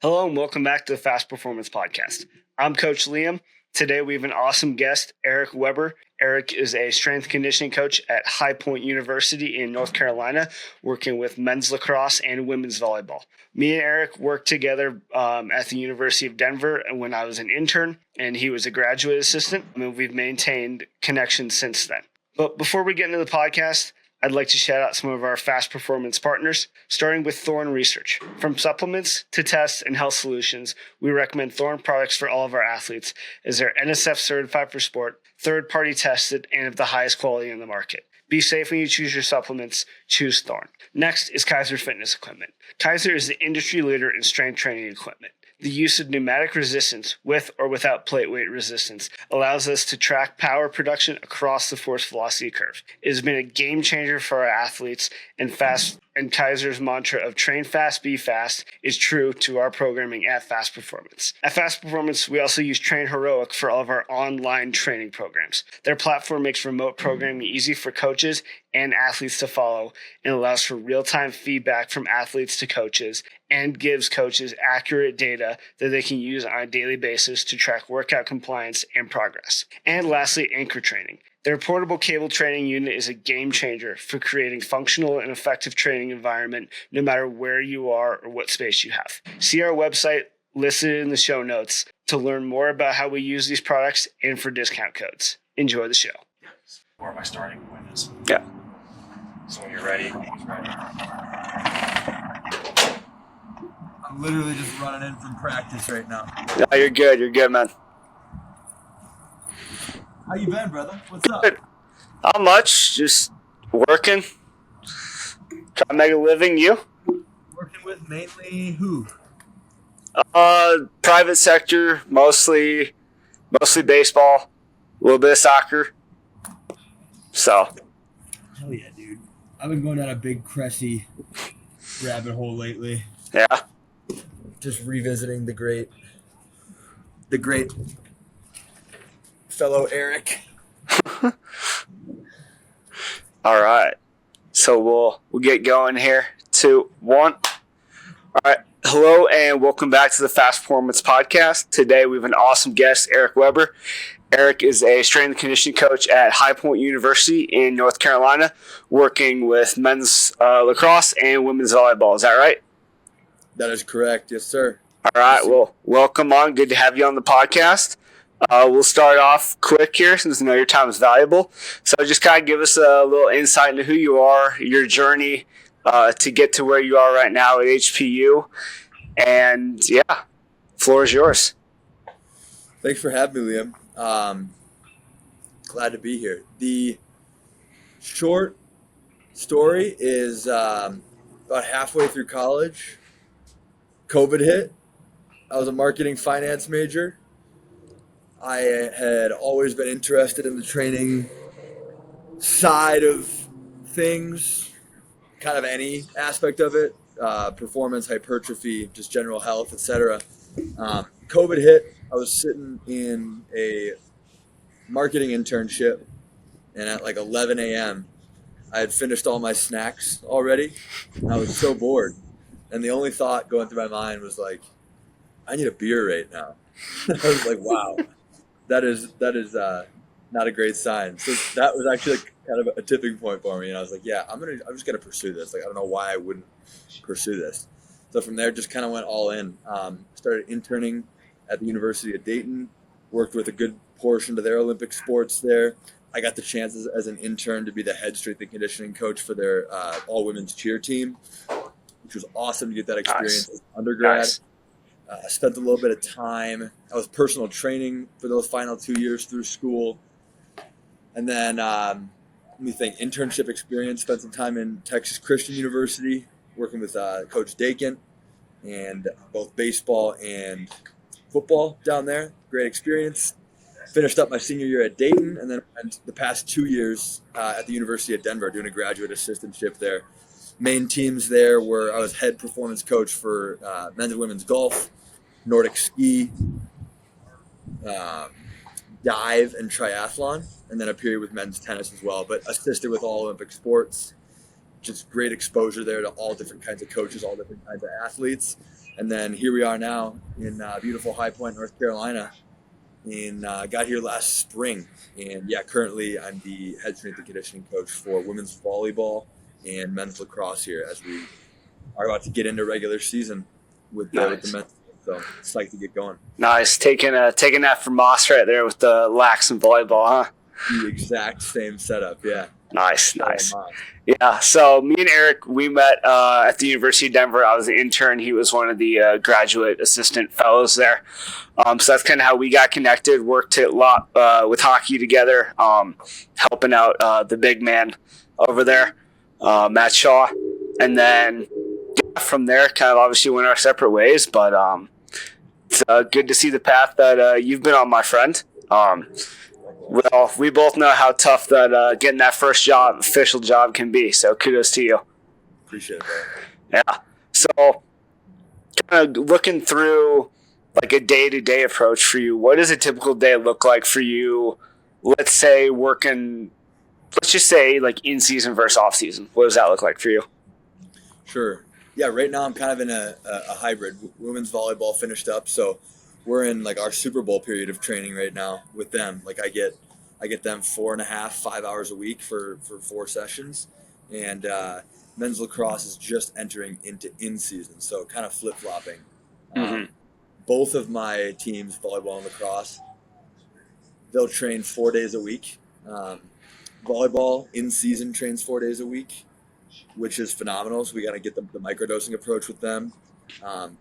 Hello and welcome back to the Fast Performance Podcast. I'm Coach Liam. Today we have an awesome guest, Eric Weber. Eric is a strength conditioning coach at High Point University in North Carolina, working with men's lacrosse and women's volleyball. Me and Eric worked together at the University of Denver when I was an intern, and he was a graduate assistant, and we've maintained connections since then. But before we get into the podcast, I'd like to shout out some of our fast performance partners, starting with Thorne Research. From supplements to tests and health solutions, we recommend Thorne products for all of our athletes, as they're NSF certified for sport, third-party tested, and of the highest quality in the market. Be safe when you choose your supplements. Choose Thorne. Next is Kaiser Fitness Equipment. Kaiser is the industry leader in strength training equipment. The use of pneumatic resistance, with or without plate weight resistance, allows us to track power production across the force velocity curve. It has been a game changer for our athletes, and Kaiser's mantra of train fast, be fast is true to our programming at Fast Performance. At Fast Performance, we also use Train Heroic for all of our online training programs. Their platform makes remote programming easy for coaches and athletes to follow, and allows for real-time feedback from athletes to coaches, and gives coaches accurate data that they can use on a daily basis to track workout compliance and progress. And lastly, Anchor Training. Their portable cable training unit is a game changer for creating functional and effective training environment no matter where you are or what space you have. See our website listed in the show notes to learn more about how we use these products and for discount codes. Enjoy the show. Where my starting point is. Yeah. So when you're ready, he's ready. I'm literally just running in from practice right now. No, you're good. You're good, man. How you been, brother? What's up? Good. Not much. Just working. Trying to make a living. You? Working with mainly who? Private sector, mostly baseball, a little bit of soccer. So. Hell yeah, dude. I've been going down a big Cressy rabbit hole lately. Yeah. Just revisiting the great fellow Eric. All right. So we'll get going here. 2, 1. All right. Hello and welcome back to the Fast Performance Podcast. Today we have an awesome guest, Eric Weber. Eric is a strength and conditioning coach at High Point University in North Carolina, working with men's lacrosse and women's volleyball. Is that right? That is correct. Yes, sir. All right. Well, welcome on. Good to have you on the podcast. We'll start off quick here since I know your time is valuable. So just kind of give us a little insight into who you are, your journey to get to where you are right now at HPU. And yeah, floor is yours. Thanks for having me, Liam. Glad to be here. The short story is about halfway through college, COVID hit. I was a marketing finance major. I had always been interested in the training side of things, kind of any aspect of it, performance, hypertrophy, just general health, etc. COVID hit. I was sitting in a marketing internship, and at like 11 a.m., I had finished all my snacks already. And I was so bored. And the only thought going through my mind was like, I need a beer right now. I was like, wow, that is not a great sign. So that was actually kind of a tipping point for me. And I was like, yeah, I'm just gonna pursue this. Like, I don't know why I wouldn't pursue this. So from there, just kind of went all in. Started interning at the University of Dayton, worked with a good portion of their Olympic sports there. I got the chance as an intern to be the head strength and conditioning coach for their all-women's cheer team, which was awesome to get that experience as undergrad. Nice. I spent a little bit of time. I was personal training for those final 2 years through school. And then, internship experience, spent some time in Texas Christian University, working with Coach Dakin, and both baseball and football down there. Great experience. Finished up my senior year at Dayton, and then spent the past 2 years at the University of Denver doing a graduate assistantship there. Main teams there were I was head performance coach for men's and women's golf, Nordic ski, dive, and triathlon, and then a period with men's tennis as well, but assisted with all Olympic sports. Just great exposure there to all different kinds of coaches, all different kinds of athletes. And then here we are now in beautiful High Point, North Carolina. And got here last spring. And yeah, currently I'm the head strength and conditioning coach for women's volleyball and men's lacrosse here as we are about to get into regular season with the men's. So it's like to get going. Nice. Taking that from Moss right there with the lax and volleyball, huh? The exact same setup, yeah. Nice. Yeah, so me and Eric, we met at the University of Denver. I was an intern. He was one of the graduate assistant fellows there. So that's kind of how we got connected, worked a lot with hockey together, helping out the big man over there, Matt Shaw. And then from there, kind of obviously went our separate ways, but it's good to see the path that you've been on, my friend. Well, we both know how tough that getting that first official job can be. So kudos to you. Appreciate that. Yeah. So kind of looking through like a day-to-day approach for you, what does a typical day look like for you? Let's say let's just say like in season versus off season. What does that look like for you? Sure. Yeah, right now I'm kind of in a hybrid. Women's volleyball finished up, so we're in like our Super Bowl period of training right now with them. Like I get them 4.5, 5 hours a week for 4 sessions, and men's lacrosse is just entering into in season, so kind of flip flopping. Both of my teams, volleyball and lacrosse, they'll train 4 days a week. Volleyball in season trains 4 days a week, which is phenomenal. So we got to get the microdosing approach with them,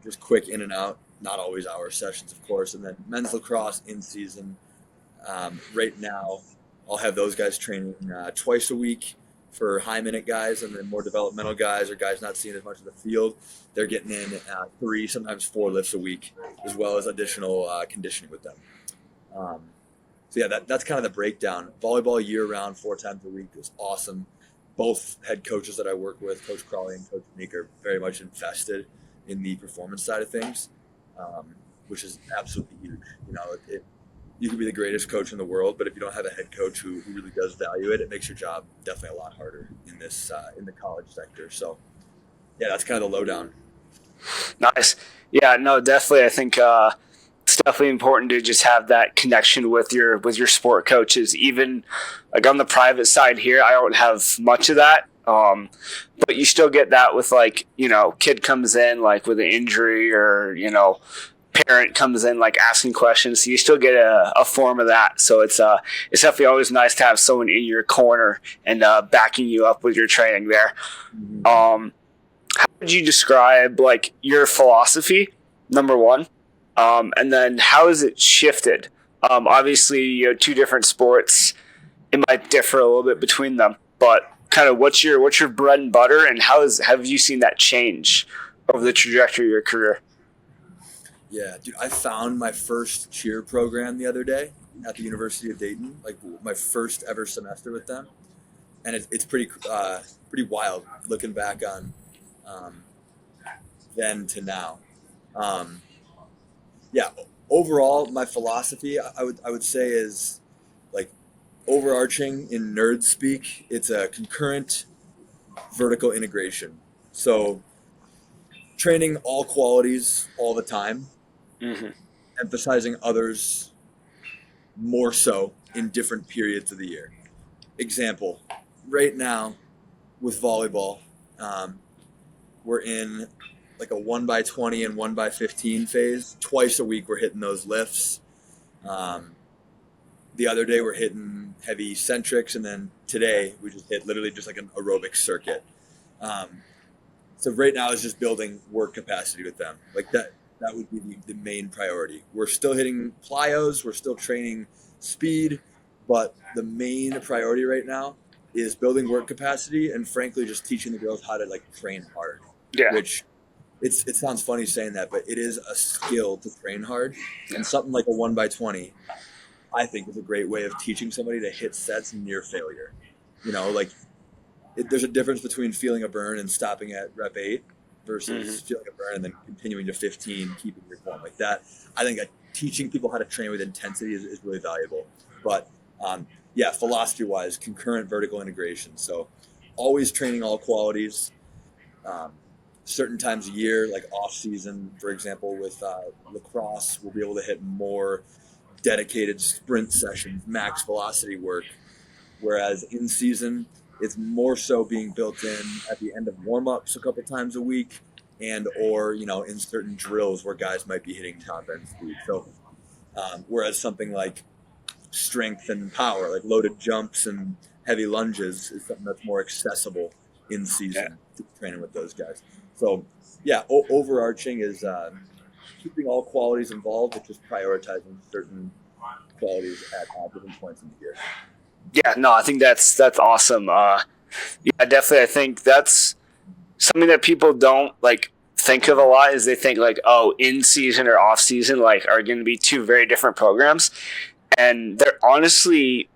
just quick in and out. Not always hour sessions, of course. And then men's lacrosse in season. Right now, I'll have those guys training twice a week for high minute guys, and then more developmental guys or guys not seeing as much of the field. They're getting in 3, sometimes 4 lifts a week, as well as additional conditioning with them. So yeah, that's kind of the breakdown. Volleyball year round, 4 times a week is awesome. Both head coaches that I work with, Coach Crawley and Coach Meek, are very much invested in the performance side of things. Which is absolutely huge. You know, you can be the greatest coach in the world, but if you don't have a head coach who really does value it, it makes your job definitely a lot harder in this in the college sector. So, yeah, that's kind of the lowdown. Nice. Yeah, no, definitely. I think it's definitely important to just have that connection with your sport coaches. Even like on the private side here, I don't have much of that. But you still get that with like, you know, kid comes in like with an injury or, you know, parent comes in like asking questions. So you still get a form of that. So it's definitely always nice to have someone in your corner and backing you up with your training there. How would you describe like your philosophy, number one? And then how has it shifted? Obviously, you know, 2 different sports, it might differ a little bit between them, but kind of what's your bread and butter, and have you seen that change over the trajectory of your career? Yeah, dude, I found my first cheer program the other day at the University of Dayton, like my first ever semester with them, and it's pretty wild looking back on then to now. Yeah, overall, my philosophy I would say is like overarching in nerd speak. It's a concurrent vertical integration. So training all qualities all the time, emphasizing others more so in different periods of the year. Example, right now with volleyball, we're in like a 1x20 and 1x15 phase. Twice a week we're hitting those lifts. The other day we're hitting heavy centrics, and then today we just hit literally just like an aerobic circuit. So right now is just building work capacity with them. Like that would be the main priority. We're still hitting plyos, we're still training speed, but the main priority right now is building work capacity and frankly just teaching the girls how to like train hard. Yeah. Which it sounds funny saying that, but it is a skill to train hard. And something like a 1x20, I think, is a great way of teaching somebody to hit sets near failure. You know, like there's a difference between feeling a burn and stopping at rep 8 versus feeling a burn and then continuing to 15, keeping your form like that. I think teaching people how to train with intensity is really valuable. But yeah, philosophy-wise, concurrent vertical integration. So always training all qualities. certain times a year, like off season, for example, with lacrosse, we'll be able to hit more dedicated sprint sessions, max velocity work. Whereas in season, it's more so being built in at the end of warm-ups a couple times a week, and or in certain drills where guys might be hitting top end speed. So whereas something like strength and power, like loaded jumps and heavy lunges, is something that's more accessible in season to training with those guys. So yeah, overarching is keeping all qualities involved, but just prioritizing certain qualities at different points in the year. Yeah, no, I think that's awesome. Yeah, definitely. I think that's something that people don't think of a lot. Is they think in season or off season are going to be two very different programs, and they're honestly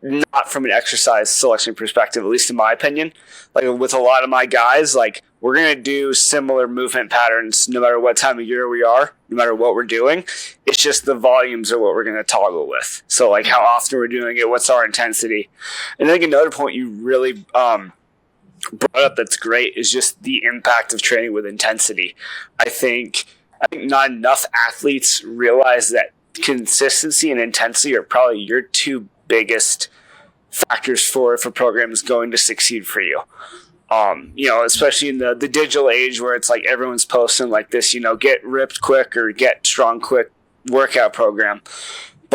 not from an exercise selection perspective, at least in my opinion. With a lot of my guys, we're going to do similar movement patterns no matter what time of year we are, no matter what we're doing. It's just the volumes are what we're going to toggle with. So how often we're doing it, what's our intensity. And I think another point you really brought up that's great is just the impact of training with intensity. I think not enough athletes realize that consistency and intensity are probably your two biggest factors for if a program is going to succeed for you. Especially in the digital age where it's everyone's posting this, get ripped quick or get strong quick workout program.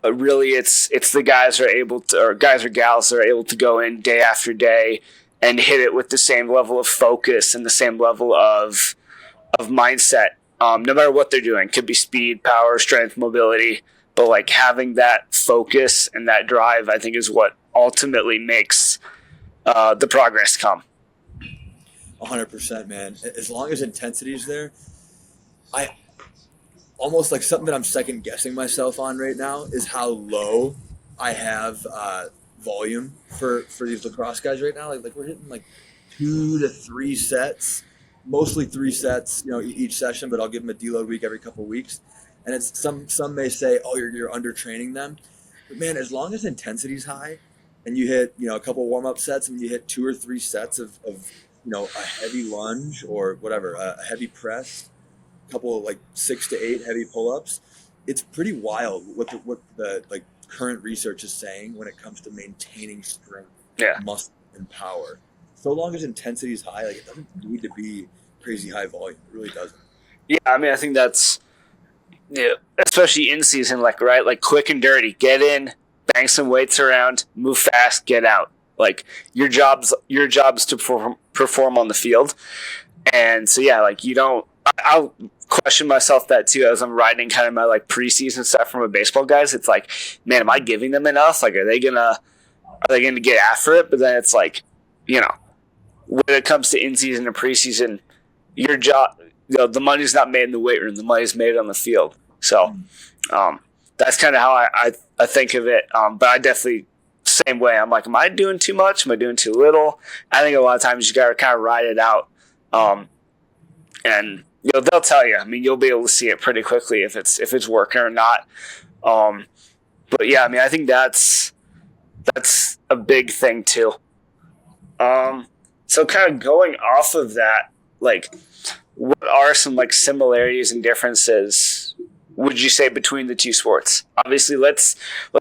But really it's the guys are able to, or guys or gals that are able to go in day after day and hit it with the same level of focus and the same level of mindset. No matter what they're doing, could be speed, power, strength, mobility, but having that focus and that drive, I think, is what ultimately makes the progress come. 100%, man. As long as intensity is there, I almost something that I'm second guessing myself on right now is how low I have volume for these lacrosse guys right now. We're hitting 2 to 3 sets, mostly 3 sets, each session. But I'll give them a deload week every couple of weeks. And it's some may say, oh, you're under training them, but man, as long as intensity's high, and you hit a couple warm up sets, and you hit 2 or 3 sets of a heavy lunge or whatever, a heavy press, a couple of 6 to 8 heavy pull ups, it's pretty wild what the current research is saying when it comes to maintaining strength, muscle, and power. So long as intensity is high, it doesn't need to be crazy high volume. It really doesn't. Yeah, I mean, I think that's. Yeah, especially in season, quick and dirty. Get in, bang some weights around, move fast, get out. Your job's to perform on the field, and so you don't. I'll question myself that too as I'm writing kind of my preseason stuff from my baseball guys. It's man, am I giving them enough? Are they gonna get after it? But then it's when it comes to in season and preseason, your job. The money's not made in the weight room. The money's made on the field. So that's kind of how I think of it. But I definitely, same way. I'm am I doing too much? Am I doing too little? I think a lot of times you got to kind of ride it out. And they'll tell you. I mean, you'll be able to see it pretty quickly if it's working or not. But yeah, I mean, I think that's a big thing too. So kind of going off of that, what are some similarities and differences would you say between the two sports? Obviously, let's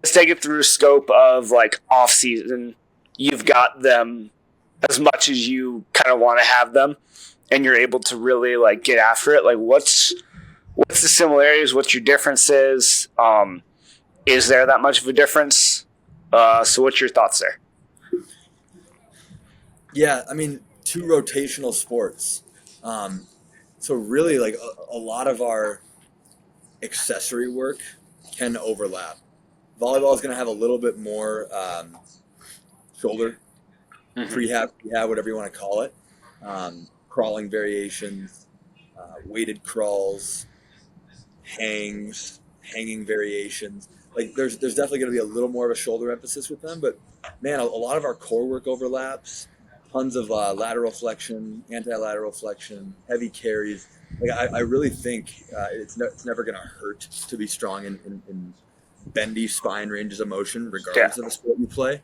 take it through scope of off season. You've got them as much as you kind of want to have them, and you're able to really get after it. What's the similarities? What's your differences? Is there that much of a difference? So what's your thoughts there? Yeah, I mean, 2 rotational sports. So really, a lot of our accessory work can overlap. Volleyball is going to have a little bit more shoulder, prehab, whatever you want to call it, crawling variations, weighted crawls, hanging variations. There's definitely going to be a little more of a shoulder emphasis with them, but man, a lot of our core work overlaps. Tons of lateral flexion, anti-lateral flexion, heavy carries. I really think it's never going to hurt to be strong in bendy spine ranges of motion, regardless of the sport you play.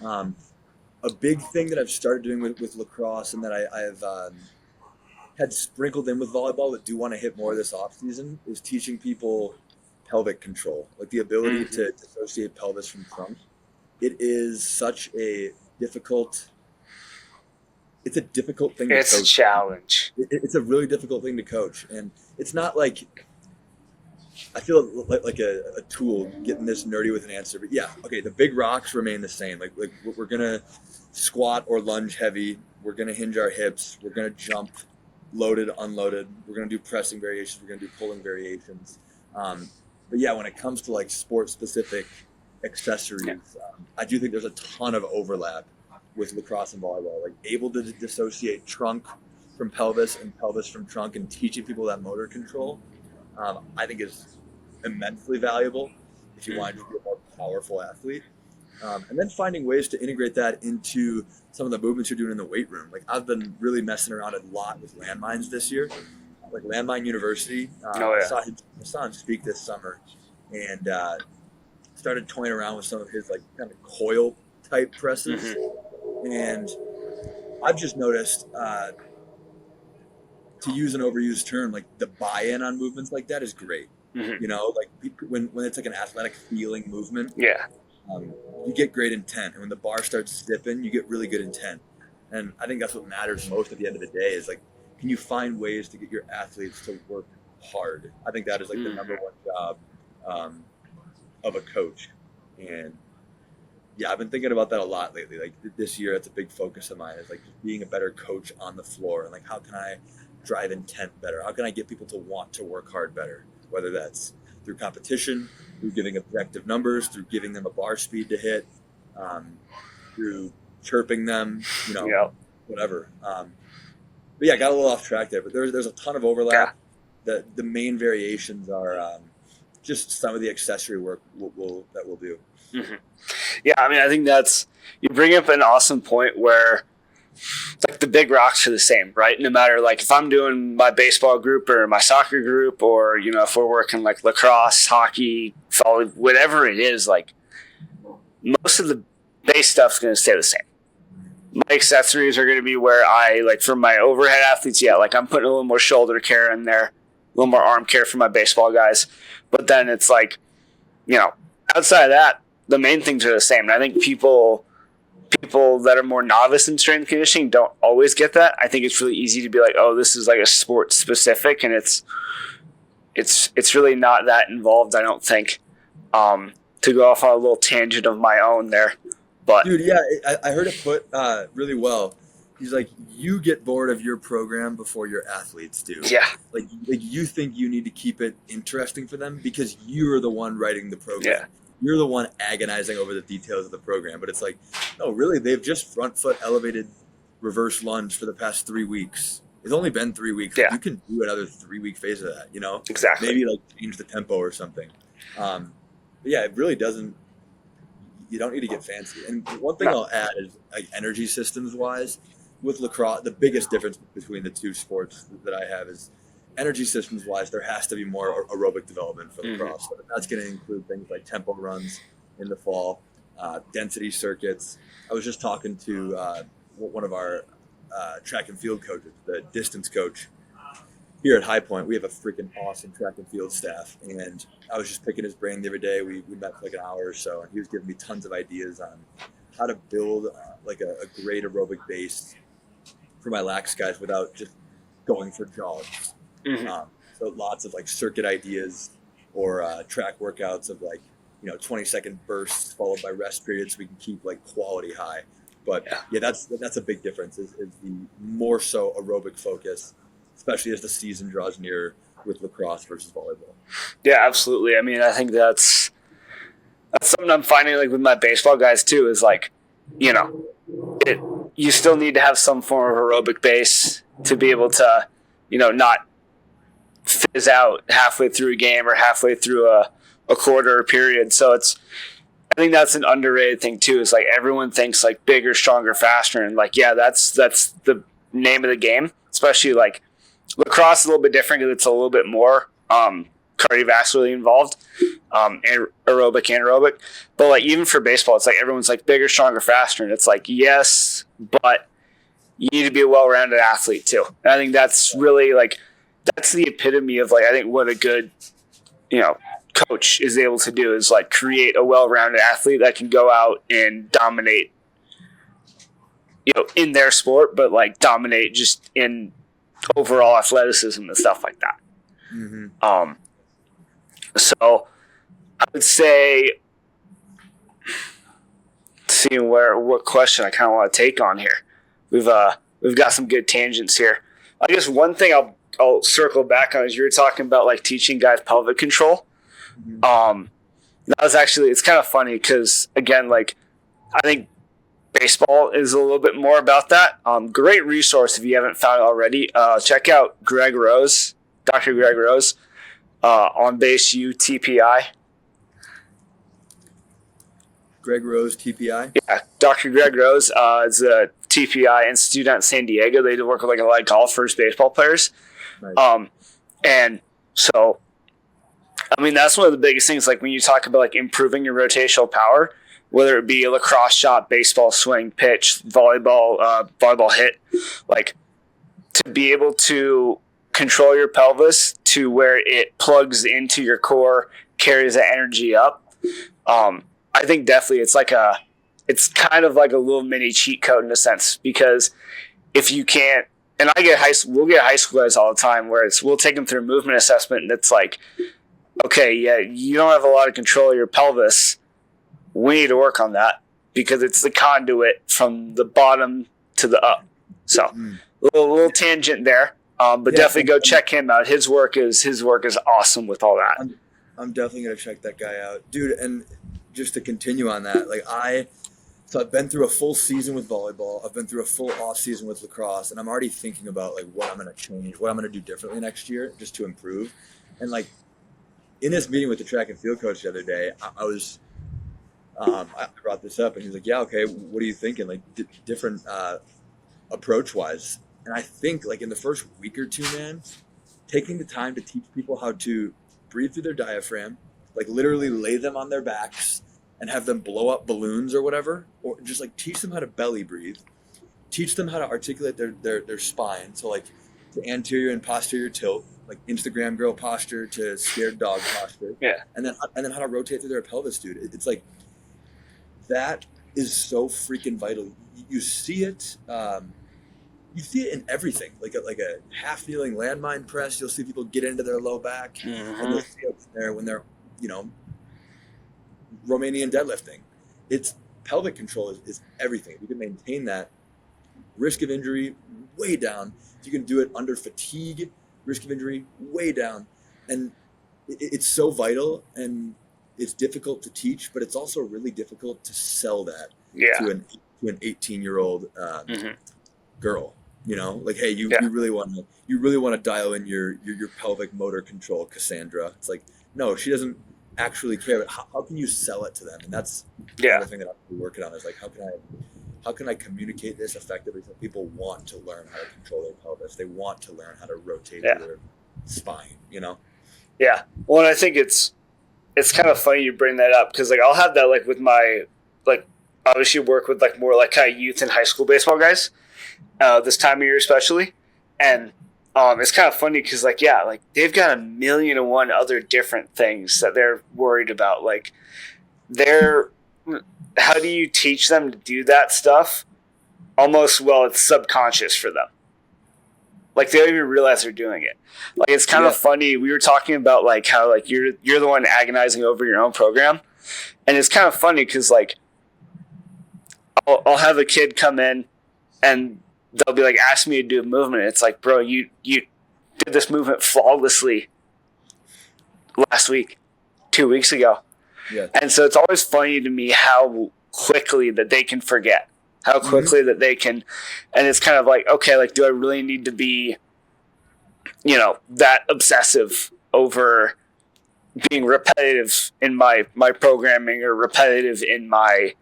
A big thing that I've started doing with lacrosse, and that I've had sprinkled in with volleyball that do want to hit more this off season is teaching people pelvic control, like the ability to dissociate pelvis from trunk. It is such a difficult. It's a difficult thing to coach. It's a challenge. It's a really difficult thing to coach, and it's not like I feel like a tool getting this nerdy with an answer. But yeah, okay, the big rocks remain the same. Like we're gonna squat or lunge heavy. We're gonna hinge our hips. We're gonna jump loaded, unloaded. We're gonna do pressing variations. We're gonna do pulling variations. But yeah, when it comes to like sport specific accessories, I do think there's a ton of overlap with lacrosse and volleyball. Like able to dissociate trunk from pelvis and pelvis from trunk, and teaching people that motor control, I think is immensely valuable if you want to be a more powerful athlete. And then finding ways to integrate that into some of the movements you're doing in the weight room. Like I've been really messing around a lot with landmines this year. Like Landmine University, I saw his son speak this summer, and started toying around with some of his like kind of coil type presses. And I've just noticed, to use an overused term, like the buy-in on movements like that is great. You know, like when it's like an athletic feeling movement, you get great intent. And when the bar starts stiffing, you get really good intent. And I think that's what matters most at the end of the day is like, can you find ways to get your athletes to work hard? I think that is like the number one job of a coach. And yeah, I've been thinking about that a lot lately. Like this year, it's a big focus of mine is like just being a better coach on the floor. And like, how can I drive intent better? How can I get people to want to work hard better? Whether that's through competition, through giving objective numbers, through giving them a bar speed to hit, through chirping them, you know, whatever. But yeah, I got a little off track there, but there's a ton of overlap. The main variations are just some of the accessory work that we'll do. Yeah, I mean, I think you bring up an awesome point where like the big rocks are the same, right? No matter like if I'm doing my baseball group or my soccer group, or you know, if we're working like lacrosse, hockey, volleyball, whatever it is, like most of the base stuff's going to stay the same. My accessories are going to be where I, like for my overhead athletes, like I'm putting a little more shoulder care in there, a little more arm care for my baseball guys. But then it's like, you know, outside of that, the main things are the same. And I think people that are more novice in strength conditioning don't always get that. I think it's really easy to be like, oh, this is like a sport specific, and it's really not that involved, I don't think. To go off on a little tangent of my own there. But dude, yeah, I heard it put really well. He's like, you get bored of your program before your athletes do. Yeah. Like you think you need to keep it interesting for them because you're the one writing the program. Yeah. You're the one agonizing over the details of the program. But it's like, no, really, they've just front foot elevated reverse lunge for the past 3 weeks. It's only been 3 weeks. Yeah. You can do another 3-week phase of that, you know? Exactly. Maybe like change the tempo or something. But yeah, it really doesn't. You don't need to get fancy. And one thing I'll add is like energy systems wise with lacrosse, the biggest difference between the two sports that I have is energy systems wise, there has to be more aerobic development for lacrosse. So that's going to include things like tempo runs in the fall, density circuits. I was just talking to one of our track and field coaches, the distance coach. Here at High Point, we have a freaking awesome track and field staff, and I was just picking his brain the other day. We met for like an hour or so, and he was giving me tons of ideas on how to build like a great aerobic base for my lax guys without just going for jogs. So lots of like circuit ideas or track workouts of like 20-second bursts followed by rest periods, so we can keep like quality high. But yeah, that's a big difference. Is the more so aerobic focus, especially as the season draws near with lacrosse versus volleyball. Yeah, absolutely. I mean, I think that's something I'm finding like with my baseball guys too, is like, you still need to have some form of aerobic base to be able to, not fizz out halfway through a game or halfway through a quarter or period. So I think that's an underrated thing too, is like everyone thinks like bigger, stronger, faster. And like, yeah, that's the name of the game, especially like, lacrosse is a little bit different because it's a little bit more cardiovascularly involved, and aerobic. But like even for baseball, it's like everyone's like bigger, stronger, faster, and it's like yes, but you need to be a well-rounded athlete too. And I think that's really like that's the epitome of like I think what a good coach is able to do is like create a well-rounded athlete that can go out and dominate in their sport, but like dominate just in overall athleticism and stuff like that. Mm-hmm. So I would say, seeing what question I kind of want to take on here. We've got some good tangents here. I guess one thing I'll circle back on is you were talking about like teaching guys pelvic control. Mm-hmm. That was actually, it's kind of funny because again, like I think baseball is a little bit more about that. Great resource if you haven't found it already. Check out Greg Rose, Dr. Greg Rose, on base U TPI. Greg Rose, TPI? Yeah, Dr. Greg Rose is a TPI institute out in San Diego. They work with like a lot of golfers, baseball players. Nice. And so, I mean, that's one of the biggest things. Like when you talk about like improving your rotational power, whether it be a lacrosse shot, baseball swing, pitch, volleyball hit, like to be able to control your pelvis to where it plugs into your core, carries that energy up. I think definitely it's kind of like a little mini cheat code in a sense, because if you can't, and we'll get high school guys all the time where we'll take them through movement assessment and it's like, okay, yeah, you don't have a lot of control of your pelvis. We need to work on that because it's the conduit from the bottom to the up. So a little tangent there, but definitely go check him out. His work is awesome with all that. I'm definitely gonna check that guy out, dude. And just to continue on that, so I've been through a full season with volleyball. I've been through a full off season with lacrosse, and I'm already thinking about like what I'm gonna change, what I'm gonna do differently next year just to improve. And like in this meeting with the track and field coach the other day, I brought this up, and he's like, "Yeah, okay. What are you thinking? Like different approach wise?" And I think like in the first week or two, man, taking the time to teach people how to breathe through their diaphragm, like literally lay them on their backs and have them blow up balloons or whatever, or just like teach them how to belly breathe, teach them how to articulate their spine. So like to anterior and posterior tilt, like Instagram girl posture to scared dog posture. Yeah. And then how to rotate through their pelvis, dude. It's like, that is so freaking vital. You see it. You see it in everything. Like a half kneeling landmine press. You'll see people get into their low back, Mm-hmm. and you'll see it when they're Romanian deadlifting. It's pelvic control is everything. If you can maintain that, risk of injury way down. If you can do it under fatigue, risk of injury way down. And it's so vital, and it's difficult to teach, but it's also really difficult to sell that to an 18-year-old girl. Like, hey, you really want to dial in your pelvic motor control, Cassandra. It's like, no, she doesn't actually care. But how can you sell it to them? And that's the other thing that I'm working on is like, how can I communicate this effectively so people want to learn how to control their pelvis? They want to learn how to rotate their spine. Yeah. Well, and I think it's kind of funny you bring that up because like I'll have that like with my like obviously work with like more like kind of youth and high school baseball guys this time of year especially, and it's kind of funny because like they've got 1,000,001 other different things that they're worried about. Like how do you teach them to do that stuff? Almost it's subconscious for them. Like they don't even realize they're doing it. Like it's kind of funny. We were talking about like how like you're the one agonizing over your own program, and it's kind of funny because like I'll have a kid come in and they'll be like ask me to do a movement. It's like, bro, you did this movement flawlessly last week, 2 weeks ago. Yeah. And so it's always funny to me how quickly that they can forget. How quickly that they can, and it's kind of like, okay, like, do I really need to be, that obsessive over being repetitive in my programming or repetitive in my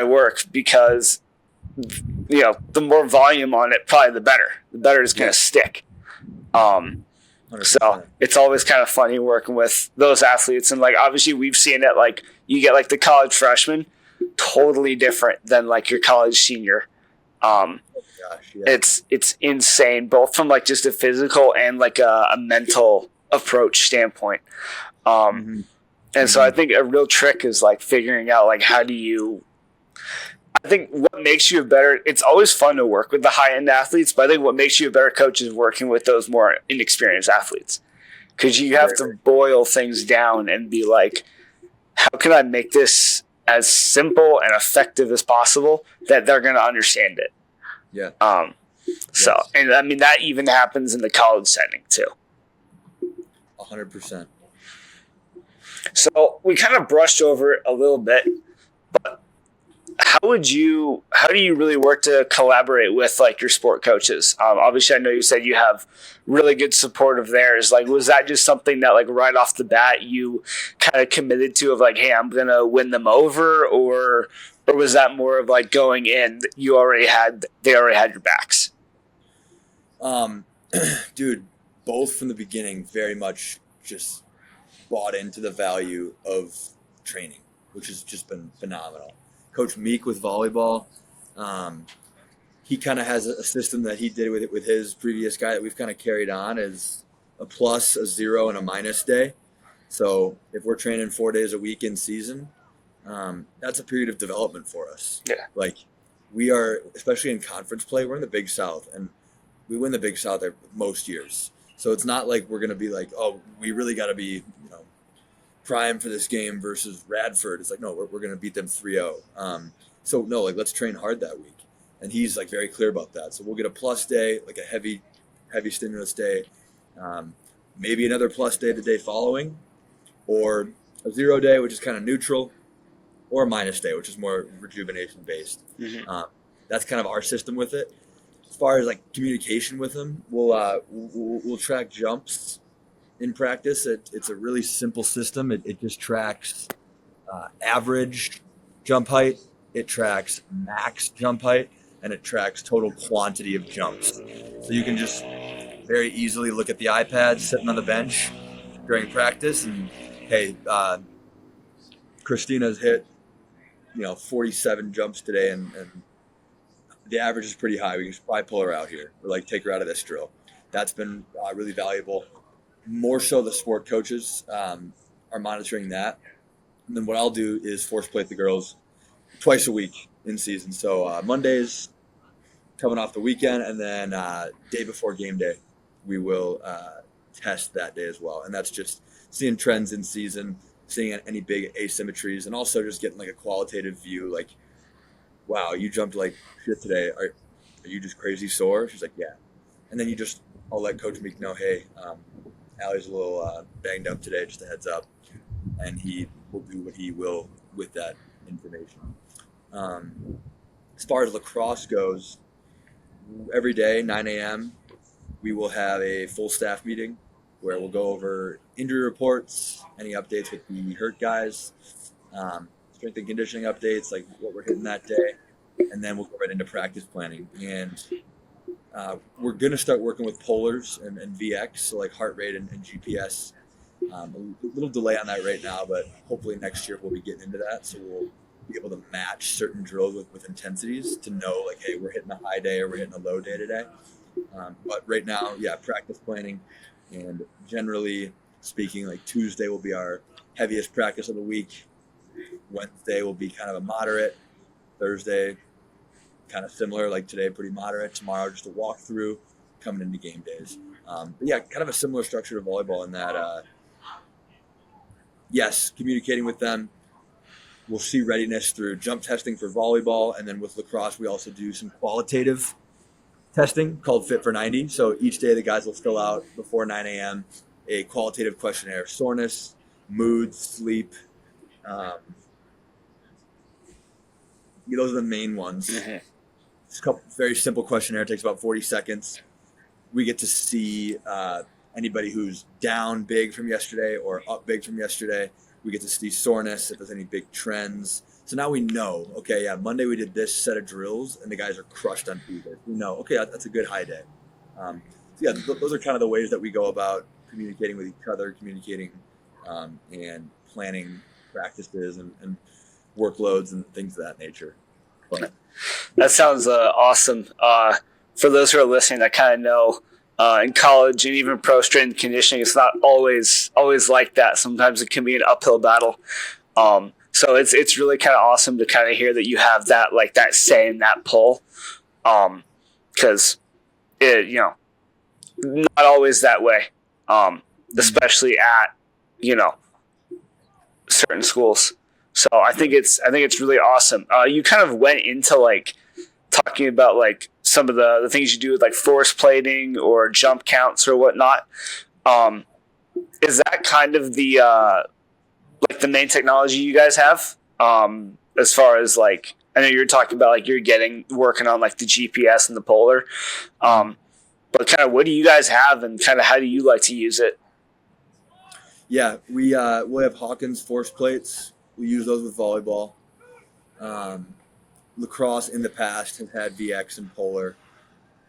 work? Because, the more volume on it, probably the better. The better it's going to stick. So it's always kind of funny working with those athletes. And like, obviously we've seen it, like you get like the college freshman, totally different than like your college senior. Gosh, yeah. It's insane, both from like just a physical and like a mental approach standpoint. Mm-hmm. And so I think a real trick is like figuring out like how do you. I think what makes you a better. It's always fun to work with the high end athletes, but I think what makes you a better coach is working with those more inexperienced athletes, because you have to boil things down and be like, how can I make this as simple and effective as possible that they're going to understand it. Yeah. So, Yes. and I mean, that even happens in the college setting too. 100%. So we kind of brushed over it a little bit, but how do you really work to collaborate with like your sport coaches? Obviously, I know you said you have really good support of theirs. Like, was that just something that like right off the bat you kind of committed to of like, hey, I'm going to win them over, or was that more of like going in, they already had your backs? Dude, both from the beginning very much just bought into the value of training, which has just been phenomenal. Coach Meek with volleyball, he kind of has a system that he did with his previous guy that we've kind of carried on as a plus, a zero, and a minus day. So if we're training 4 days a week in season, that's a period of development for us. Yeah. Like we are, especially in conference play, we're in the Big South, and we win the Big South most years. So it's not like we're going to be like, oh, we really got to be, prime for this game versus Radford. It's like, no, we're going to beat them 3-0. So no, like let's train hard that week. And he's like very clear about that. So we'll get a plus day, like a heavy stimulus day, maybe another plus day the day following, or a 0 day, which is kind of neutral, or a minus day, which is more rejuvenation based. Mm-hmm. That's kind of our system with it. As far as like communication with them, we'll track jumps in practice. It's a really simple system. It just tracks average jump height, it tracks max jump height, and it tracks total quantity of jumps. So you can just very easily look at the iPad sitting on the bench during practice and, hey, Christina's hit 47 jumps today, and the average is pretty high. We can probably pull her out here or like take her out of this drill. That's been really valuable. More so the sport coaches are monitoring that. And then what I'll do is force plate the girls twice a week in season. So Mondays coming off the weekend, and then day before game day, we will test that day as well. And that's just seeing trends in season, seeing any big asymmetries, and also just getting like a qualitative view. Like, wow, you jumped like shit today. Are you just crazy sore? She's like, yeah. And then I'll let Coach Meek know, hey, Allie's a little banged up today, just a heads up. And he will do what he will with that information. As far as lacrosse goes, every day, 9 a.m., we will have a full staff meeting where we'll go over injury reports, any updates with the hurt guys, strength and conditioning updates, like what we're hitting that day, and then we'll go right into practice planning. And we're going to start working with polars and VX, so like heart rate and GPS. A little delay on that right now, but hopefully next year we'll be getting into that. So we'll be able to match certain drills with intensities to know like, hey, we're hitting a high day or we're hitting a low day today. But right now, yeah, practice planning. And generally speaking, like Tuesday will be our heaviest practice of the week. Wednesday will be kind of a moderate. Thursday, kind of similar, like today, pretty moderate. Tomorrow, just a walkthrough coming into game days. But yeah, kind of a similar structure to volleyball in that, yes, communicating with them. We'll see readiness through jump testing for volleyball. And then with lacrosse, we also do some qualitative testing called Fit for 90. So each day the guys will fill out before 9 a.m. a qualitative questionnaire: soreness, mood, sleep. Those are the main ones. Mm-hmm. It's a couple, very simple questionnaire. It takes about 40 seconds. We get to see anybody who's down big from yesterday or up big from yesterday. We get to see soreness, if there's any big trends. So now we know, okay, yeah, Monday we did this set of drills and the guys are crushed on Tuesday. We know, okay, that's a good high day. So yeah, those are kind of the ways that we go about communicating with each other, and planning practices and workloads and things of that nature. But That sounds awesome. For those who are listening, that kind of know in college and even pro strength conditioning, it's not always like that. Sometimes it can be an uphill battle. So it's really kind of awesome to kind of hear that you have that like that say in that pull, because it not always that way, especially at certain schools. So I think it's really awesome. You kind of went into like talking about like some of the things you do with like force plating or jump counts or whatnot. Is that kind of the like the main technology you guys have? As far as like, I know you're talking about like you're working on like the GPS and the polar, but kind of what do you guys have and kind of how do you like to use it? Yeah, we'll have Hawkins force plates. We use those with volleyball. Lacrosse in the past has had VX and polar.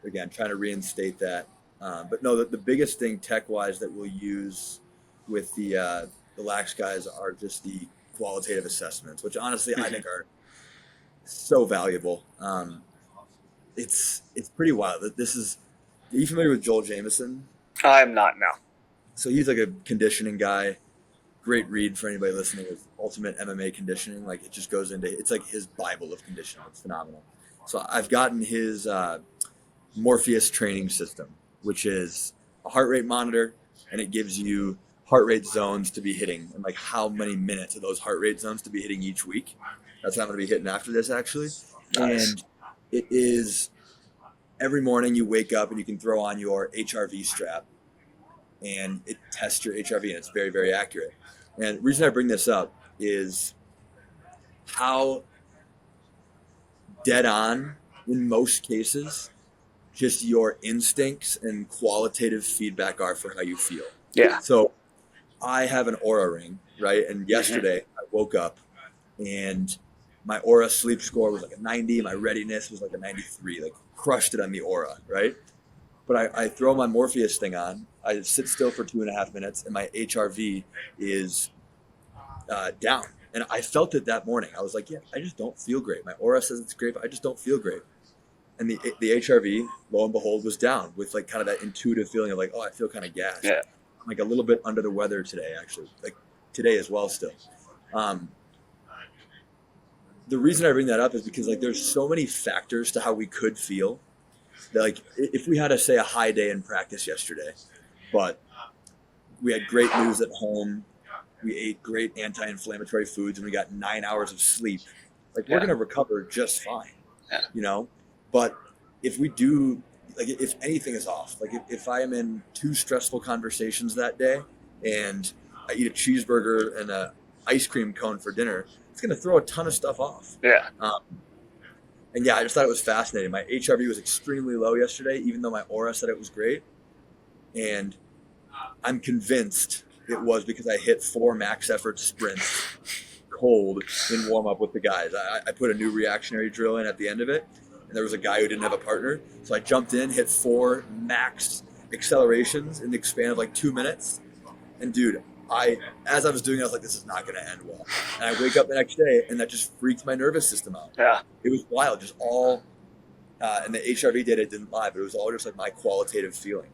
Again, trying to reinstate that. But no, the biggest thing tech-wise that we'll use with the Lax guys are just the qualitative assessments, which honestly I think are so valuable. It's pretty wild. Are you familiar with Joel Jameson? I'm not now. So he's like a conditioning guy. Great read for anybody listening with Ultimate MMA Conditioning. Like it just goes into, it's like his Bible of conditioning. It's phenomenal. So I've gotten his Morpheus training system, which is a heart rate monitor, and it gives you heart rate zones to be hitting and like how many minutes of those heart rate zones to be hitting each week. That's what I'm going to be hitting after this actually. Nice. And it is every morning you wake up and you can throw on your HRV strap and it tests your HRV and it's very, very accurate. And the reason I bring this up is how dead on in most cases just your instincts and qualitative feedback are for how you feel. Yeah. So I have an Aura ring, right? And yesterday I woke up and my Aura sleep score was like a 90. My readiness was like a 93, like crushed it on the Aura, right? But I throw my Morpheus thing on. I sit still for 2.5 minutes and my HRV is down. And I felt it that morning. I was like, yeah, I just don't feel great. My Aura says it's great, but I just don't feel great. And the HRV, lo and behold, was down with like kind of that intuitive feeling of like, oh, I feel kind of gassed. Yeah. I'm like a little bit under the weather today, actually. Like today as well still. The reason I bring that up is because like there's so many factors to how we could feel. That, like if we had a high day in practice yesterday, but we had great news at home, we ate great anti-inflammatory foods, and we got 9 hours of sleep, like we're going to recover just fine, But if we do, like if anything is off, like if I am in 2 stressful conversations that day and I eat a cheeseburger and a ice cream cone for dinner, it's going to throw a ton of stuff off. Yeah. And yeah, I just thought it was fascinating. My HRV was extremely low yesterday, even though my Aura said it was great. And I'm convinced it was because I hit 4 max effort sprints cold in warm up with the guys. I put a new reactionary drill in at the end of it, and there was a guy who didn't have a partner. So I jumped in, hit 4 max accelerations in the span of like 2 minutes. And dude, as I was doing it, I was like, this is not going to end well. And I wake up the next day, and that just freaked my nervous system out. Yeah. It was wild, just all, and the HRV data didn't lie, but it was all just like my qualitative feeling.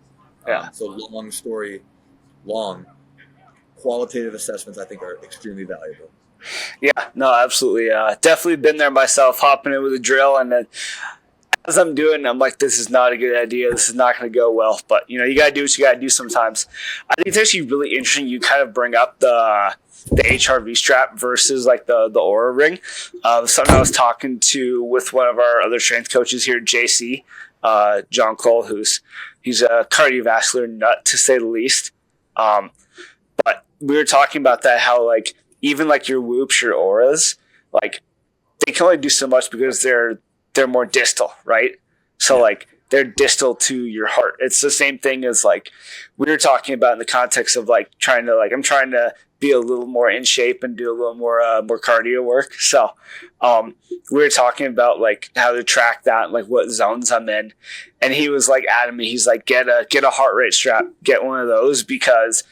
Yeah. So long story long, qualitative assessments I think are extremely valuable. Yeah, no, absolutely. Definitely been there myself, hopping in with a drill, and then as I'm doing, I'm like, this is not a good idea. This is not going to go well. But, you got to do what you got to do sometimes. I think it's actually really interesting you kind of bring up the HRV strap versus like the Aura ring. Something I was talking with one of our other strength coaches here, JC, John Cole, he's a cardiovascular nut to say the least. But we were talking about that, how like even like your whoops, your auras, like they can only do so much because they're more distal, right? So like they're distal to your heart. It's the same thing as like we were talking about in the context of like I'm trying to be a little more in shape and do a little more cardio work. So we were talking about like how to track that, like what zones I'm in. And he was like adamant. He's like, get a heart rate strap, get one of those, because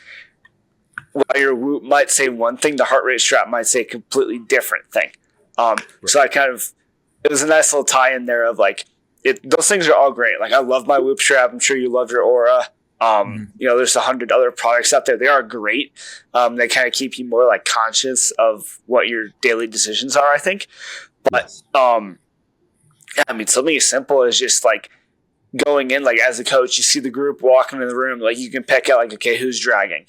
while your whoop might say one thing, the heart rate strap might say a completely different thing. So I kind of it was a nice little tie in there of like those things are all great. Like I love my Whoop strap. I'm sure you love your Aura. There's 100 other products out there. They are great. They kind of keep you more like conscious of what your daily decisions are, I think. But something as simple as just like going in, like as a coach, you see the group walking in the room, like you can pick out like, okay, who's dragging,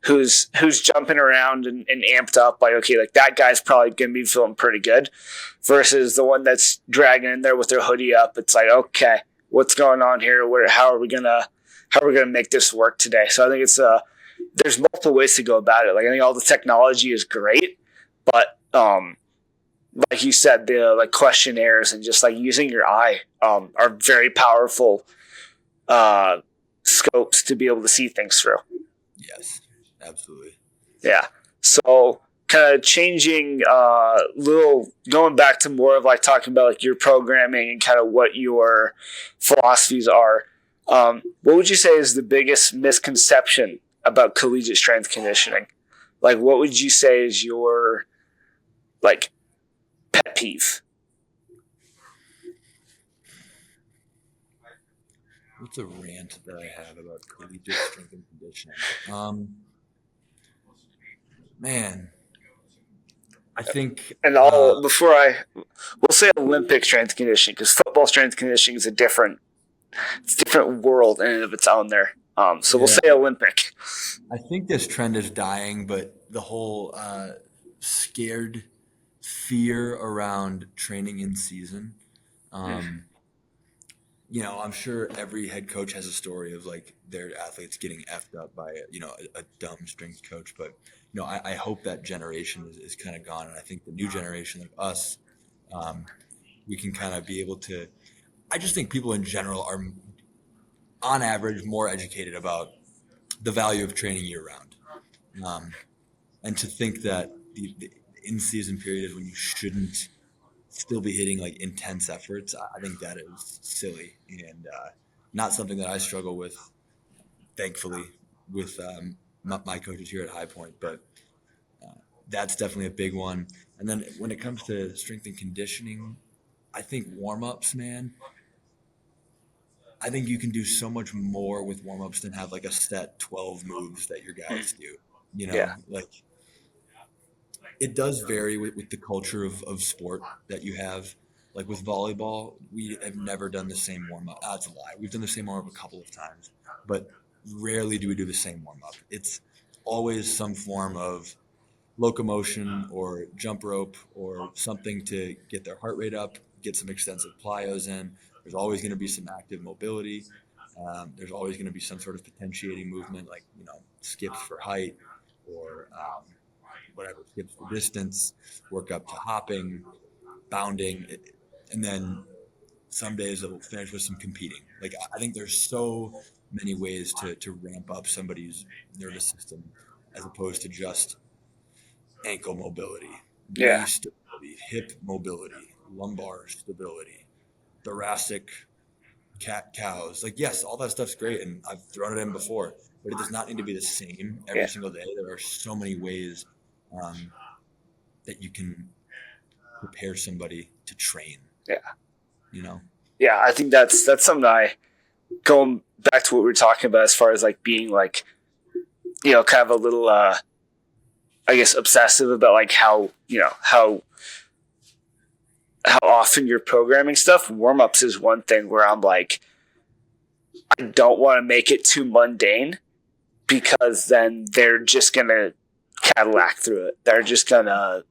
who's jumping around and amped up. Like, okay, like that guy's probably going to be feeling pretty good versus the one that's dragging in there with their hoodie up. It's like, okay, what's going on here? How are we going to make this work today? So I think it's there's multiple ways to go about it. Like I think all the technology is great, but like you said, the like questionnaires and just like using your eye are very powerful scopes to be able to see things through. Yes, absolutely. Yeah. So kind of changing going back to more of like talking about like your programming and kind of what your philosophies are. What would you say is the biggest misconception about collegiate strength conditioning? Like, what would you say is your like pet peeve? What's a rant that I have about collegiate strength and conditioning? Man, I think, and we'll say Olympic strength conditioning, because football strength conditioning is a different world in and of its own there. So we'll say Olympic. I think this trend is dying, but the whole scared fear around training in season. I'm sure every head coach has a story of like their athletes getting effed up by a dumb strength coach. But I hope that generation is kind of gone, and I think the new generation like us, we can kind of be able to. I just think people in general are, on average, more educated about the value of training year round, and to think that the in-season period is when you shouldn't still be hitting like intense efforts. I think that is silly and not something that I struggle with, thankfully, with my coaches here at High Point. But that's definitely a big one. And then when it comes to strength and conditioning, I think warm-ups, man. I think you can do so much more with warm-ups than have like a set 12 moves that your guys do. Like it does vary with the culture of sport that you have. Like with volleyball, we have never done the same warm-up. That's a lie. We've done the same warm-up a couple of times, but rarely do we do the same warm-up. It's always some form of locomotion or jump rope or something to get their heart rate up, get some extensive plyos in. There's always going to be some active mobility. There's always going to be some sort of potentiating movement, like skips for height or whatever, skips for distance, work up to hopping, bounding, and then some days it'll finish with some competing. Like I think there's so many ways to ramp up somebody's nervous system as opposed to just ankle mobility, knee stability, hip mobility, lumbar stability, thoracic cows. Like, yes, all that stuff's great, and I've thrown it in before, but it does not need to be the same every single day. There are so many ways that you can prepare somebody to train. I think that's something going back to what we were talking about as far as like being like kind of a little I guess obsessive about like how often you're programming stuff. Warm-ups is one thing where I'm like, I don't want to make it too mundane because then they're just going to Cadillac through it. They're just going to,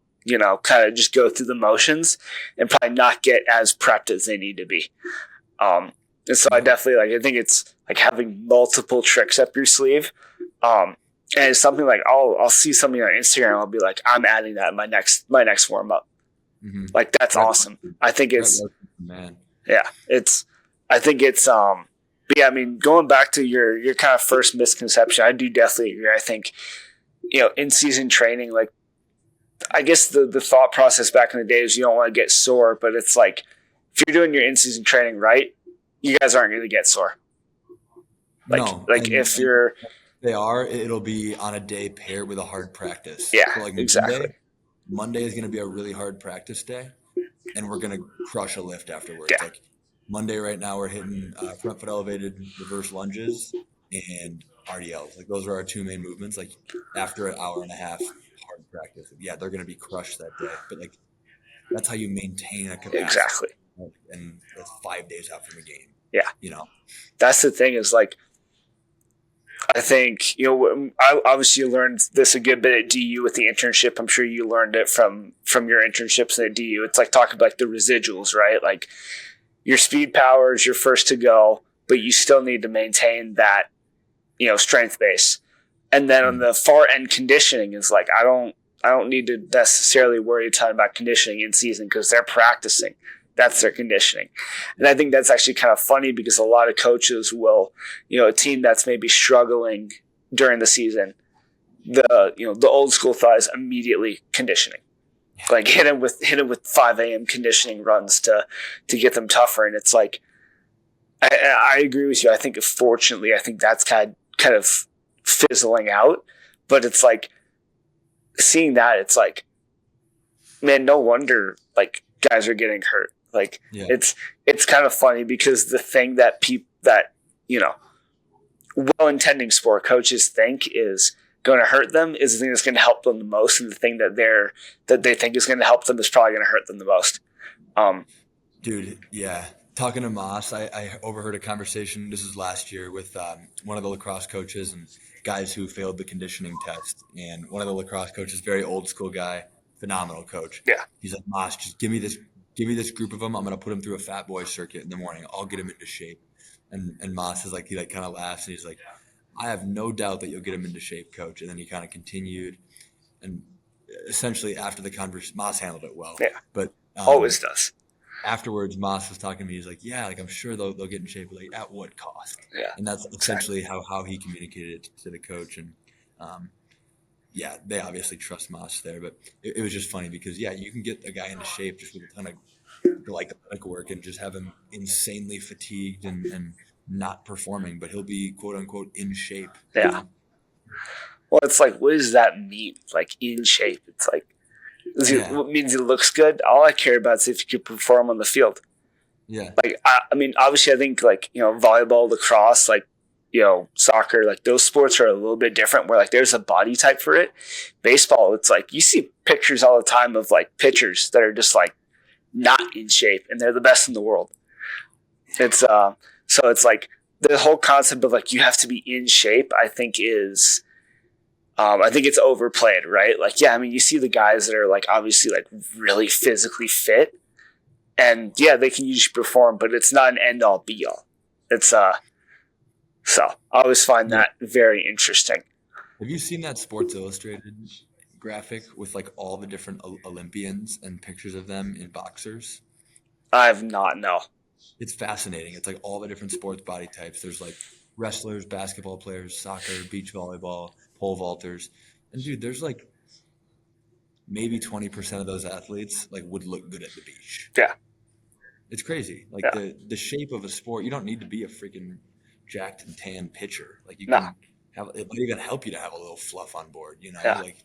kind of just go through the motions and probably not get as prepped as they need to be. And so I definitely I think it's like having multiple tricks up your sleeve. And it's something like I'll see something on Instagram. I'll be like, I'm adding that in my next warm up. Mm-hmm. Like that's awesome. I think it's man. Yeah, I think it's but yeah, I mean, going back to your kind of first misconception, I do definitely agree. I think in season training, like I guess the thought process back in the day is you don't want to get sore, but it's like if you're doing your in season training right, you guys aren't going to get sore. It'll be on a day paired with a hard practice. Yeah, so like exactly. Monday is going to be a really hard practice day. and we're going to crush a lift afterwards. Yeah. Like Monday right now, we're hitting front foot elevated reverse lunges and RDLs. Like those are our two main movements. Like after an hour and a half hard practice, yeah, they're going to be crushed that day. But like that's how you maintain a capacity. Exactly. And that's 5 days out from a game. Yeah. You know, that's the thing is like, I think, I obviously learned this a good bit at DU with the internship. I'm sure you learned it from your internships at DU. It's like talking about like the residuals, right? Like your speed power is your first to go, but you still need to maintain that, strength base. And then on the far end conditioning is like, I don't need to necessarily worry a ton about conditioning in season because they're practicing. That's their conditioning. And I think that's actually kind of funny because a lot of coaches will, a team that's maybe struggling during the season, the old school thought is immediately conditioning. Like hit them with 5 a.m. conditioning runs to get them tougher. And it's like, I agree with you. I think fortunately, that's kind of fizzling out, but it's like seeing that, it's like, man, no wonder like guys are getting hurt. Like it's kind of funny because the thing that well-intending sport coaches think is going to hurt them is the thing that's going to help them the most, and the thing that they think is going to help them is probably going to hurt them the most. Dude, yeah. Talking to Moss, I overheard a conversation. This is last year with one of the lacrosse coaches and guys who failed the conditioning test, and one of the lacrosse coaches, very old school guy, phenomenal coach. Yeah, he's like, Moss, just give me this group of them. I'm going to put them through a fat boy circuit in the morning. I'll get them into shape. And Moss is like, he like kind of laughs and he's like, I have no doubt that you'll get them into shape, coach. And then he kind of continued. And essentially after the conversation, Moss handled it well. Yeah, but always does. Afterwards, Moss was talking to me. He's like, yeah, like I'm sure they'll get in shape, but like at what cost? Yeah. And that's essentially how he communicated it to the coach. And yeah, they obviously trust Moss there, but it was just funny because you can get a guy into shape just with a ton of like work and just have him insanely fatigued and not performing, but he'll be quote unquote in shape. Yeah. Well, it's like, what does that mean? Like in shape? It's like, what means it looks good? All I care about is if you can perform on the field. Yeah. Like, I mean, obviously I think like, volleyball, lacrosse, like, soccer, like those sports are a little bit different where like there's a body type for it. Baseball, it's like you see pictures all the time of like pitchers that are just like not in shape and they're the best in the world. It's so it's like the whole concept of like you have to be in shape, I think is I think it's overplayed, right? Like, yeah, I mean, you see the guys that are like obviously like really physically fit and yeah, they can usually perform, but it's not an end all be all. It's so I always find that very interesting. Have you seen that Sports Illustrated graphic with like all the different Olympians and pictures of them in boxers? I have not, no. It's fascinating. It's like all the different sports body types. There's like wrestlers, basketball players, soccer, beach volleyball, pole vaulters. And dude, there's like maybe 20% of those athletes like would look good at the beach. Yeah. It's crazy. Like the shape of a sport, you don't need to be a freaking jacked and tan pitcher. Like you can have, it might even help you to have a little fluff on board, like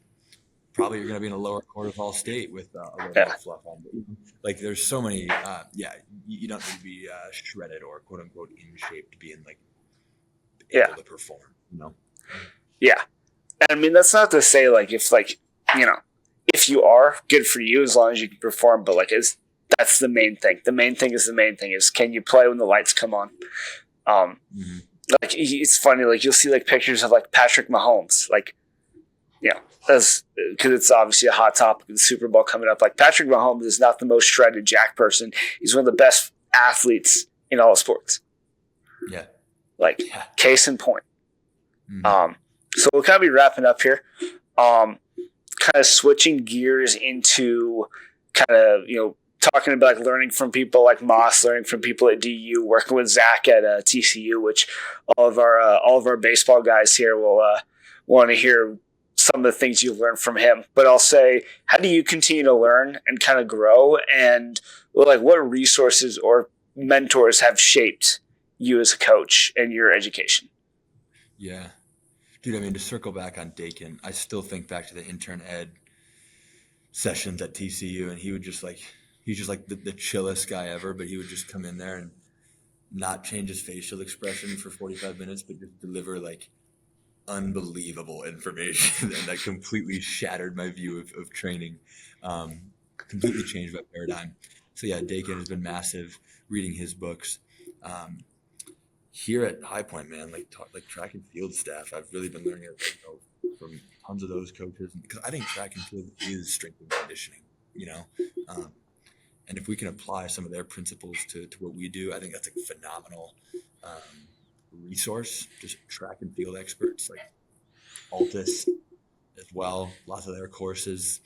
probably you're going to be in a lower cortisol state with a little more fluff on board. Like there's so many, you don't need to be shredded or quote unquote in shape to be in like able to perform, Yeah. And I mean, that's not to say like, if like, if you are good for you, as long as you can perform, but like that's the main thing. The main thing is can you play when the lights come on? Like it's funny, like you'll see like pictures of like Patrick Mahomes, like, because it's obviously a hot topic of the Super Bowl coming up. Like Patrick Mahomes is not the most shredded jack person. He's one of the best athletes in all sports. Yeah. Like case in point. So we'll kind of be wrapping up here. Kind of switching gears into kind of, talking about like learning from people like Moss, learning from people at DU, working with Zach at TCU, which all of our baseball guys here will want to hear some of the things you learned from him. But I'll say, how do you continue to learn and kind of grow? And like, what resources or mentors have shaped you as a coach and your education? Yeah, dude. I mean, to circle back on Dakin, I still think back to the intern ed sessions at TCU, and he would just like. he's just like the chillest guy ever, but he would just come in there and not change his facial expression for 45 minutes, but just deliver like unbelievable information. And that completely shattered my view of training, completely changed my paradigm. So yeah, Dakin has been massive, reading his books. Here at High Point, man, like track and field staff, I've really been learning from tons of those coaches, because I think track and field is strength and conditioning, and if we can apply some of their principles to what we do, I think that's a phenomenal resource. Just track and field experts like Altus as well, lots of their courses.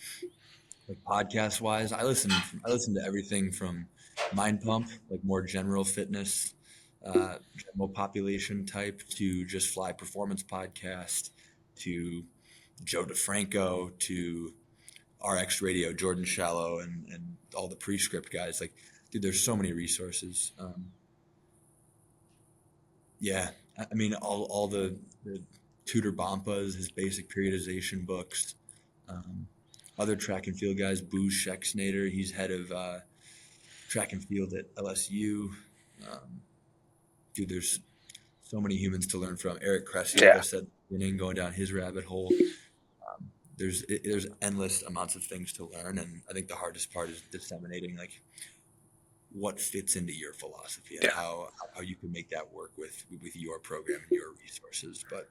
Like podcast wise, I listen to everything from Mind Pump, like more general fitness, general population type, to Just Fly Performance podcast, to Joe DeFranco, to RX Radio, Jordan Shallow, and all the Prescript guys. Like, dude, there's so many resources. I mean, all the Tudor Bompas, his basic periodization books. Other track and field guys, Boo Schexnader, he's head of track and field at LSU. Dude, there's so many humans to learn from. Eric Cressy, like I said, going down his rabbit hole. There's endless amounts of things to learn, and I think the hardest part is disseminating like what fits into your philosophy and how you can make that work with your program and your resources. But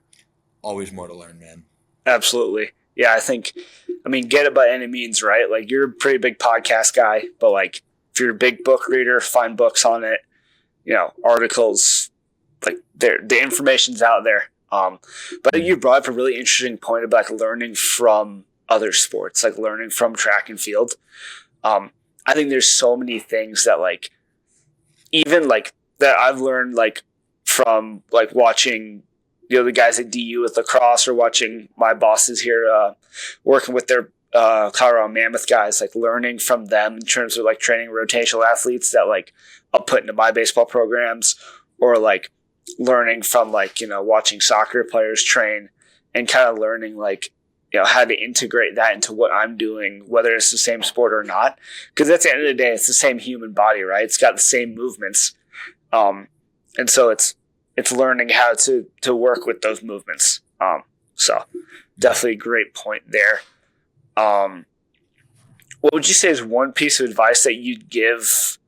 always more to learn, man. Absolutely. Yeah, get it by any means, right? Like, you're a pretty big podcast guy, but like if you're a big book reader, find books on it, articles, like the information's out there. But you brought up a really interesting point about like learning from other sports, like learning from track and field. I think there's so many things that like, even like that I've learned like from like watching, the guys at DU with Lacrosse, or watching my bosses here, working with their, Colorado Mammoth guys, like learning from them in terms of like training rotational athletes that like I'll put into my baseball programs, or like learning from like, watching soccer players train and kind of learning like, how to integrate that into what I'm doing, whether it's the same sport or not. Because at the end of the day, it's the same human body, right? It's got the same movements. And so it's learning how to work with those movements. So definitely a great point there. What would you say is one piece of advice that you'd give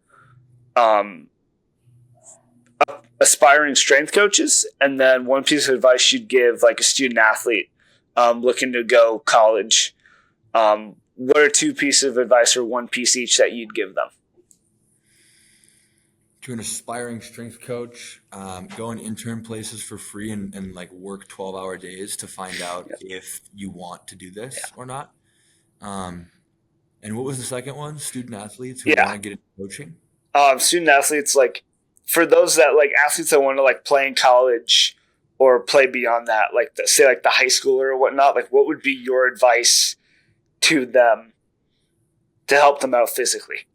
aspiring strength coaches, and then one piece of advice you'd give like a student athlete looking to go college? What are two pieces of advice, or one piece each, that you'd give them? To an aspiring strength coach, go and intern places for free and like work 12-hour days to find out if you want to do this or not. And what was the second one? Student athletes who want to get into coaching? Student athletes, like for those that like athletes that want to like play in college or play beyond that, like say like the high schooler or whatnot, like what would be your advice to them to help them out physically?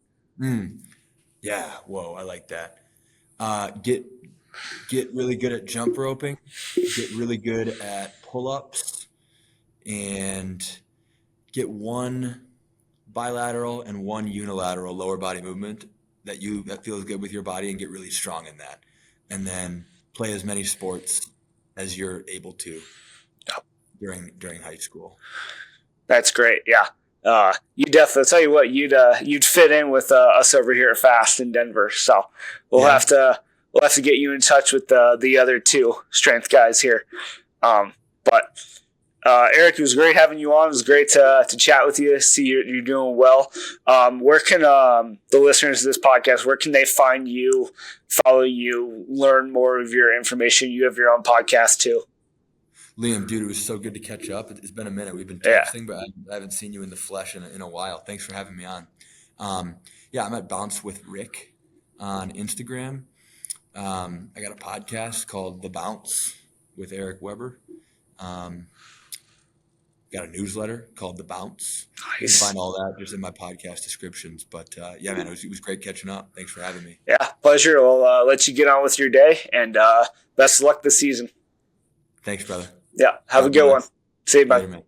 Yeah. Whoa. I like that. Get really good at jump roping, get really good at pull-ups, and get one bilateral and one unilateral lower body movement that feels good with your body, and get really strong in that. And then play as many sports as you're able to during high school. That's great. Yeah. You definitely, I'll tell you what, you'd fit in with us over here at Fast in Denver. So we'll have to get you in touch with the other two strength guys here. But Eric, it was great having you on. It was great to chat with you. See you're doing well. Where can the listeners of this podcast, where can they find you, follow you, learn more of your information? You have your own podcast too. Liam, dude, it was so good to catch up. It's been a minute. We've been texting, but I haven't seen you in the flesh in a while. Thanks for having me on. I'm at Bounce with Rick on Instagram. I got a podcast called The Bounce with Eric Weber. Got a newsletter called The Bounce. Nice. You can find all that just in my podcast descriptions. But man, it was great catching up. Thanks for having me. Yeah, pleasure. We'll let you get on with your day, and best of luck this season. Thanks, brother. Yeah, have a good one. See you, bye.